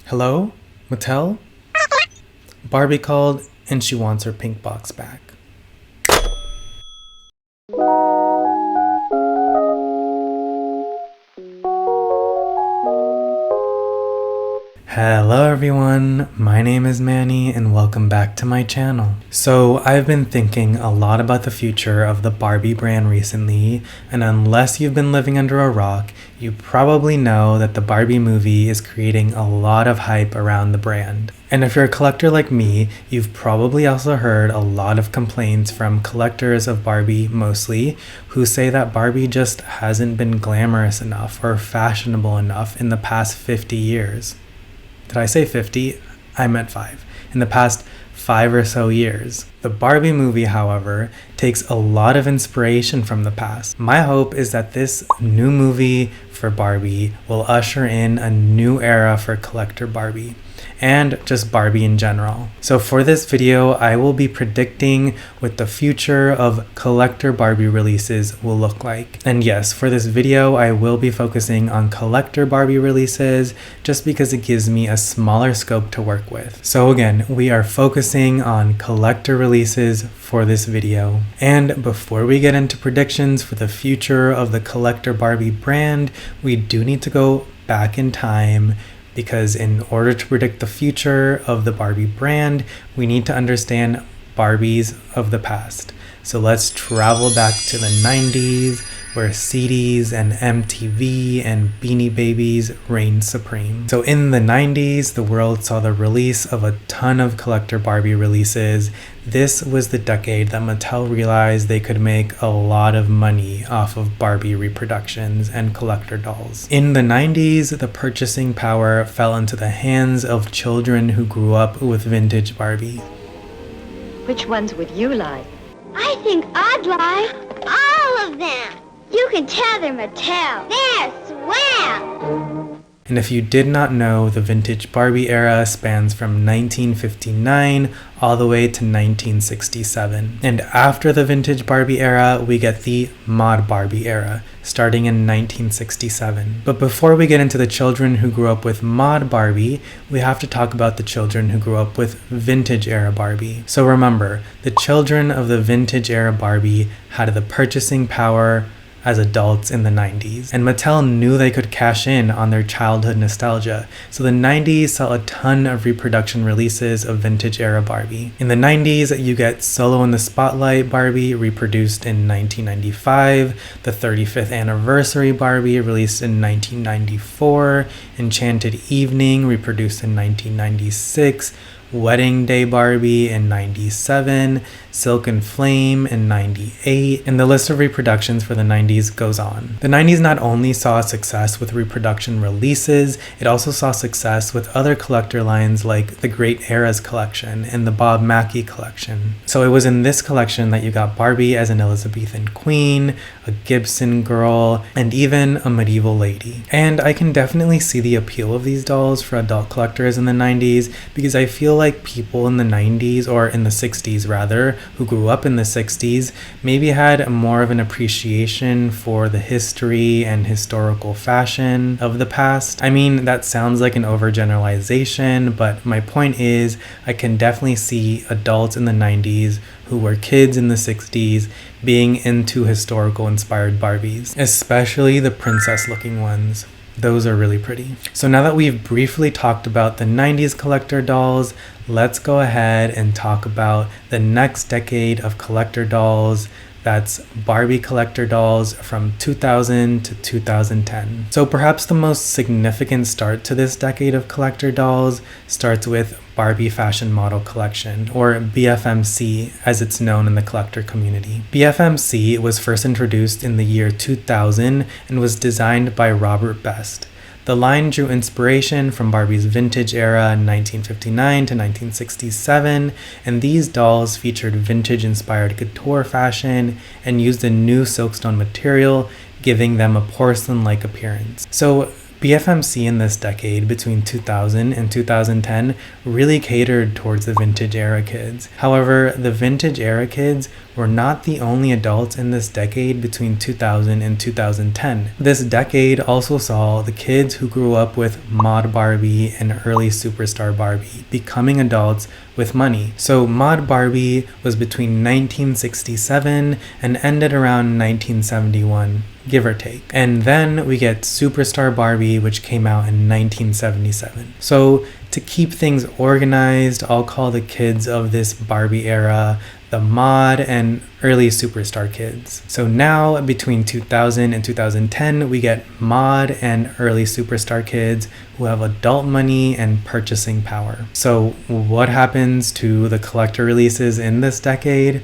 Hello? Mattel? Barbie called and she wants her pink box back. Hello everyone, my name is Manny and welcome back to my channel. So I've been thinking a lot about the future of the Barbie brand recently, and unless you've been living under a rock, you probably know that the Barbie movie is creating a lot of hype around the brand. And if you're a collector like me, you've probably also heard a lot of complaints from collectors of Barbie mostly, who say that Barbie just hasn't been glamorous enough or fashionable enough in the past 50 years. Did I say 50? I meant 5. In the past 5 or so years. The Barbie movie, however, takes a lot of inspiration from the past. My hope is that this new movie for Barbie will usher in a new era for collector Barbie, and just Barbie in general. So for this video, I will be predicting what the future of collector Barbie releases will look like. And yes, for this video, I will be focusing on collector Barbie releases just because it gives me a smaller scope to work with. So again, we are focusing on collector releases for this video. And before we get into predictions for the future of the collector Barbie brand, we do need to go back in time, because in order to predict the future of the Barbie brand, we need to understand Barbies of the past. So let's travel back to the 90s, where CDs and MTV and Beanie Babies reigned supreme. So in the 90s, the world saw the release of a ton of collector Barbie releases. This was the decade that Mattel realized they could make a lot of money off of Barbie reproductions and collector dolls. In the 90s, the purchasing power fell into the hands of children who grew up with vintage Barbie. Which ones would you like? I think I'd like all of them. You can tell they're Mattel. They're swell. And if you did not know, the vintage Barbie era spans from 1959 all the way to 1967. And after the vintage Barbie era, we get the mod Barbie era, starting in 1967. But before we get into the children who grew up with mod Barbie, we have to talk about the children who grew up with vintage era Barbie. So remember, the children of the vintage era Barbie had the purchasing power as adults in the 90s, and Mattel knew they could cash in on their childhood nostalgia, so the 90s saw a ton of reproduction releases of vintage era Barbie. In the 90s, you get Solo in the Spotlight Barbie, reproduced in 1995, the 35th anniversary Barbie, released in 1994, Enchanted Evening, reproduced in 1996, Wedding Day Barbie in 97, Silk and Flame in 98, and the list of reproductions for the 90s goes on. The 90s not only saw success with reproduction releases, it also saw success with other collector lines like the Great Eras collection and the Bob Mackie collection. So it was in this collection that you got Barbie as an Elizabethan queen, a Gibson girl, and even a medieval lady. And I can definitely see the appeal of these dolls for adult collectors in the 90s, because I feel like people in the 90s, or in the 60s rather, who grew up in the 60s, maybe had more of an appreciation for the history and historical fashion of the past. I mean, that sounds like an overgeneralization, but my point is, I can definitely see adults in the 90s who were kids in the 60s being into historical inspired Barbies, especially the princess looking ones. Those are really pretty. So now that we've briefly talked about the 90s collector dolls, let's go ahead and talk about the next decade of collector dolls. That's Barbie collector dolls from 2000 to 2010. So perhaps the most significant start to this decade of collector dolls starts with Barbie Fashion Model Collection, or BFMC as it's known in the collector community. BFMC was first introduced in the year 2000 and was designed by Robert Best. The line drew inspiration from Barbie's vintage era in 1959 to 1967, and these dolls featured vintage-inspired couture fashion and used a new silkstone material, giving them a porcelain-like appearance. So BFMC in this decade between 2000 and 2010 really catered towards the vintage era kids. However, the vintage era kids were not the only adults in this decade between 2000 and 2010. This decade also saw the kids who grew up with Mod Barbie and early Superstar Barbie becoming adults with money. So Mod Barbie was between 1967 and ended around 1971, give or take. And then we get Superstar Barbie, which came out in 1977. So to keep things organized, I'll call the kids of this Barbie era the Mod and early Superstar kids. So now between 2000 and 2010, we get Mod and early Superstar kids who have adult money and purchasing power. So what happens to the collector releases in this decade?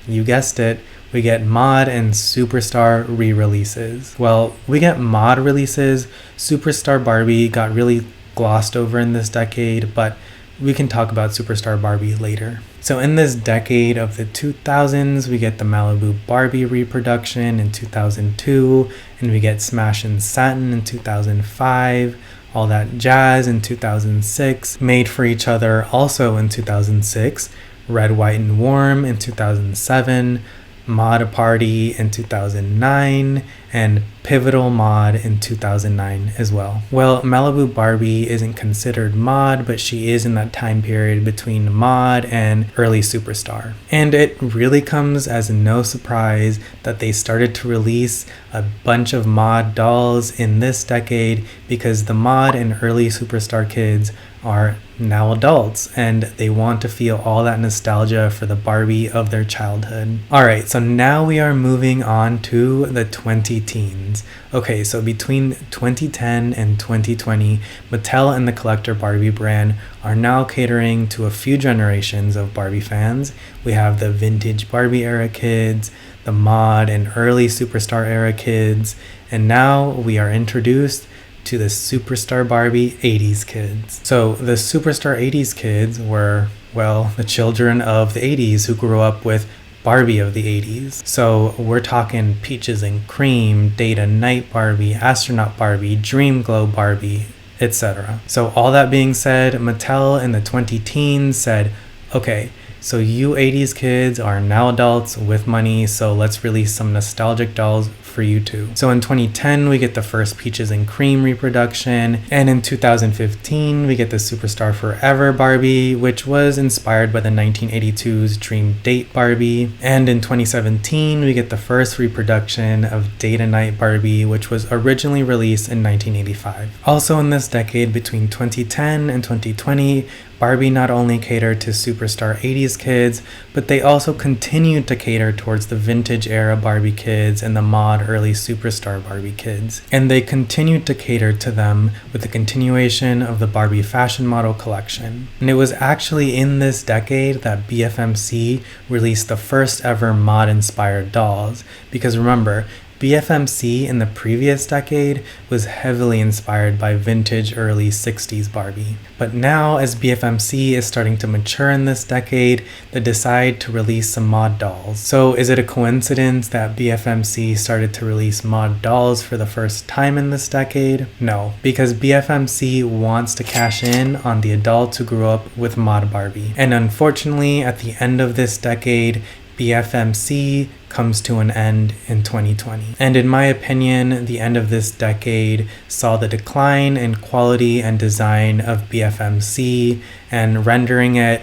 You guessed it. We get Mod and Superstar re-releases. Well, we get Mod releases. Superstar Barbie got really glossed over in this decade, but we can talk about Superstar Barbie later. So in this decade of the 2000s, we get the Malibu Barbie reproduction in 2002, and we get Smashin' Satin in 2005, All That Jazz in 2006, Made for Each Other also in 2006, Red, White, and Warm in 2007, Mod Party in 2009, and Pivotal Mod in 2009 as well. Well, Malibu Barbie isn't considered Mod, but she is in that time period between Mod and early Superstar. And it really comes as no surprise that they started to release a bunch of Mod dolls in this decade because the Mod and early Superstar kids are now adults and they want to feel all that nostalgia for the Barbie of their childhood. Alright, so now we are moving on to the 20-teens. Okay, so between 2010 and 2020, Mattel and the Collector Barbie brand are now catering to a few generations of Barbie fans. We have the Vintage Barbie era kids, the Mod and early Superstar era kids, and now we are introduced to the Superstar Barbie 80s kids. So the Superstar 80s kids were, well, the children of the 80s who grew up with Barbie of the 80s. So we're talking Peaches and Cream, Data Night Barbie, Astronaut Barbie, Dream Glow Barbie, etc. So all that being said, Mattel in the 20-teens said, okay, so you 80s kids are now adults with money, so let's release some nostalgic dolls for you too. So in 2010, we get the first Peaches and Cream reproduction, and in 2015, we get the Superstar Forever Barbie, which was inspired by the 1982's Dream Date Barbie. And in 2017, we get the first reproduction of Data Night Barbie, which was originally released in 1985. Also in this decade, between 2010 and 2020, Barbie not only catered to Superstar 80s kids, but they also continued to cater towards the vintage era Barbie kids and the Mod early Superstar Barbie kids. And they continued to cater to them with the continuation of the Barbie fashion model collection. And it was actually in this decade that BFMC released the first ever Mod-inspired dolls. Because remember, BFMC in the previous decade was heavily inspired by vintage early 60s Barbie. But now, as BFMC is starting to mature in this decade, they decide to release some Mod dolls. So is it a coincidence that BFMC started to release Mod dolls for the first time in this decade? No, because BFMC wants to cash in on the adults who grew up with Mod Barbie. And unfortunately, at the end of this decade, BFMC comes to an end in 2020. And in my opinion, the end of this decade saw the decline in quality and design of BFMC and rendering it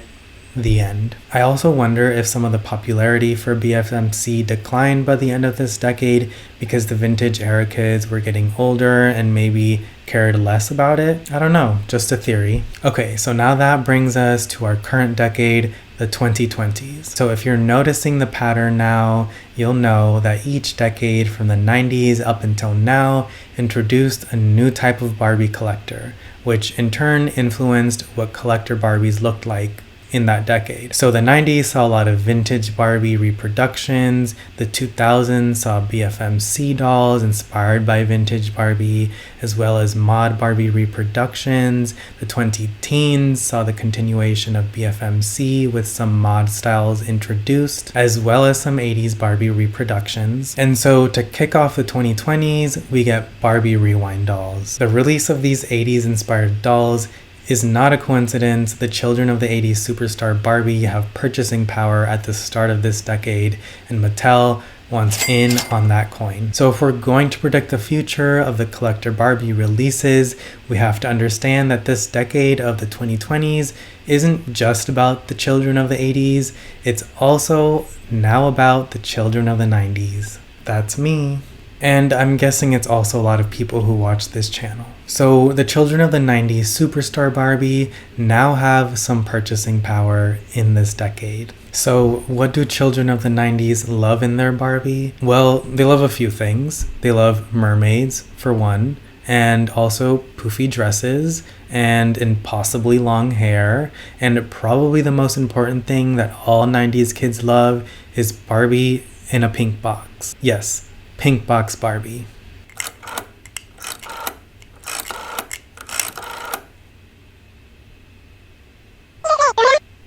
the end. I also wonder if some of the popularity for BFMC declined by the end of this decade because the vintage era kids were getting older and maybe cared less about it. I don't know, just a theory. Okay, so now that brings us to our current decade, the 2020s. So if you're noticing the pattern now, you'll know that each decade from the 90s up until now introduced a new type of Barbie collector, which in turn influenced what collector Barbies looked like in that decade. So the 90s saw a lot of vintage Barbie reproductions, the 2000s saw BFMC dolls inspired by vintage Barbie, as well as mod Barbie reproductions. The 2010s saw the continuation of BFMC with some mod styles introduced, as well as some 80s Barbie reproductions. And so to kick off the 2020s, we get Barbie Rewind dolls. The release of these 80s inspired dolls is not a coincidence. The children of the 80s superstar Barbie have purchasing power at the start of this decade, and Mattel wants in on that coin. So if we're going to predict the future of the collector Barbie releases, we have to understand that this decade of the 2020s isn't just about the children of the 80s, it's also now about the children of the 90s. That's me. And I'm guessing it's also a lot of people who watch this channel. So the children of the 90s superstar Barbie now have some purchasing power in this decade. So what do children of the 90s love in their Barbie? Well, they love a few things. They love mermaids, for one, and also poofy dresses and impossibly long hair. And probably the most important thing that all 90s kids love is Barbie in a pink box. Yes, pink box Barbie.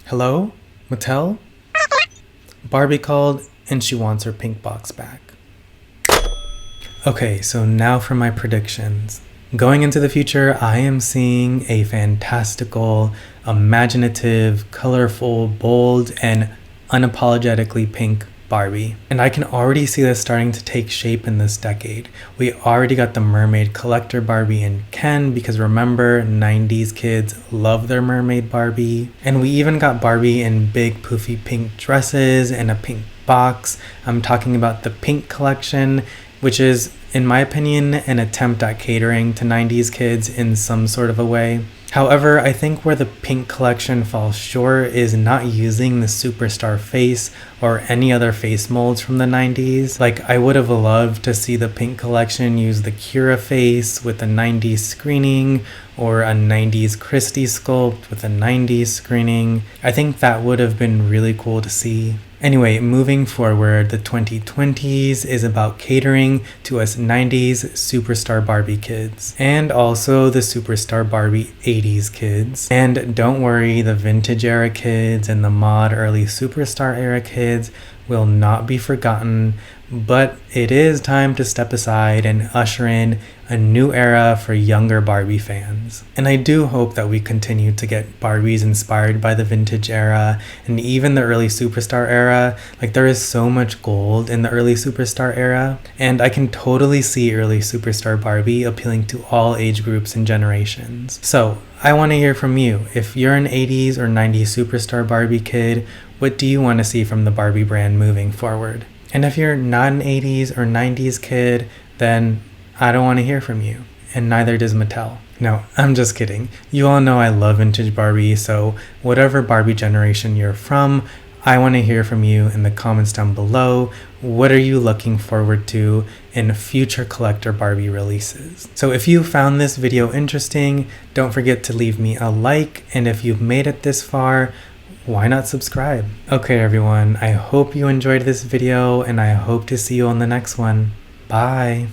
Hello? Mattel? Barbie called and she wants her pink box back. Okay, so now for my predictions. Going into the future, I am seeing a fantastical, imaginative, colorful, bold, and unapologetically pink Barbie. And I can already see this starting to take shape in this decade. We already got the mermaid collector Barbie in Ken, because remember, 90s kids love their mermaid Barbie. And we even got Barbie in big poofy pink dresses and a pink box. I'm talking about the pink collection, which is, in my opinion, an attempt at catering to 90s kids in some sort of a way. However, I think where the pink collection falls short is not using the superstar face or any other face molds from the 90s. Like, I would have loved to see the pink collection use the Kira face with a 90s screening, or a 90s Christie sculpt with a 90s screening. I think that would have been really cool to see. Anyway, moving forward, the 2020s is about catering to us 90s superstar Barbie kids, and also the superstar Barbie 80s kids. And don't worry, the vintage era kids and the mod early superstar era kids will not be forgotten, but it is time to step aside and usher in a new era for younger Barbie fans. And I do hope that we continue to get Barbies inspired by the vintage era and even the early superstar era. Like, there is so much gold in the early superstar era, and I can totally see early superstar Barbie appealing to all age groups and generations. So I want to hear from you. If you're an 80s or 90s superstar Barbie kid, what do you want to see from the Barbie brand moving forward? And if you're not an 80s or 90s kid, then I don't want to hear from you, and neither does Mattel. No, I'm just kidding. You all know I love vintage Barbie, so whatever Barbie generation you're from, I want to hear from you in the comments down below. What are you looking forward to in future collector Barbie releases? So if you found this video interesting, don't forget to leave me a like, and if you've made it this far, why not subscribe? Okay everyone, I hope you enjoyed this video, and I hope to see you on the next one. Bye!